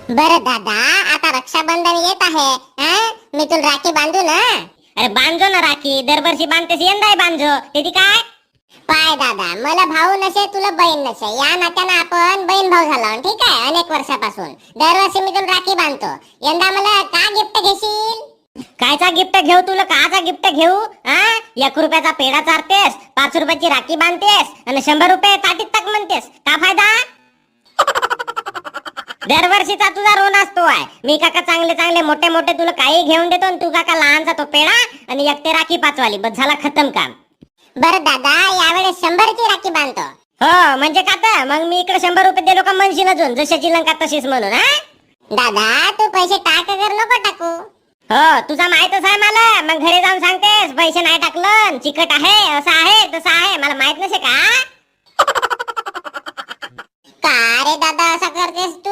बरं दादा, आता रक्षाबंधन येत आहे. मी तुला राखी बांधू ना? अरे बांधजो ना राखी, दरवर्षी बांधतेस, यंदाही बांधजो. ते काय पाय दादा, मला भाऊ नसे तुला बहीण नसे, या नात्यानं आपण बहीण भाऊ झालो, ठीक आहे. अनेक वर्षापासून दरवर्षी मी तुला राखी बांधतो. यंदा मला का गिफ्ट घेशील? कायचा गिफ्ट घेऊ तुला? काचा गिफ्ट घेऊ? 1 रुपयाचा पेढा चारतेस, 5 रुपयाची राखी बांधतेस आणि 100 रुपये ताटीत टाक म्हणतेस. का फायदा? दरवर्षीचा तुझा रोन असतो आहे. मी काका चांगले चांगले मोठे मोठे तुला काही घेऊन देतो आणि तू काका लहानचा तो पेढा आणि एक ते राखी 5 वाली. बस झाला खतम काम. बरं दादा, यावेळेस 100ची राखी बांधतो. हो म्हणजे का? मग मी इकडे 100 रुपये दिलो का म्हणशील अजून, जशाची लंका तशीच म्हणून. दादा, तू पैसे टाक कर नको टाकू. हो तुझा माहितच आहे मला. मग घरी जाऊन सांगतेस पैसे नाही टाकलं, चिकट आहे, असं आहे तसं आहे. मला माहित नसे का? का रे दादा, असं करतेस तू?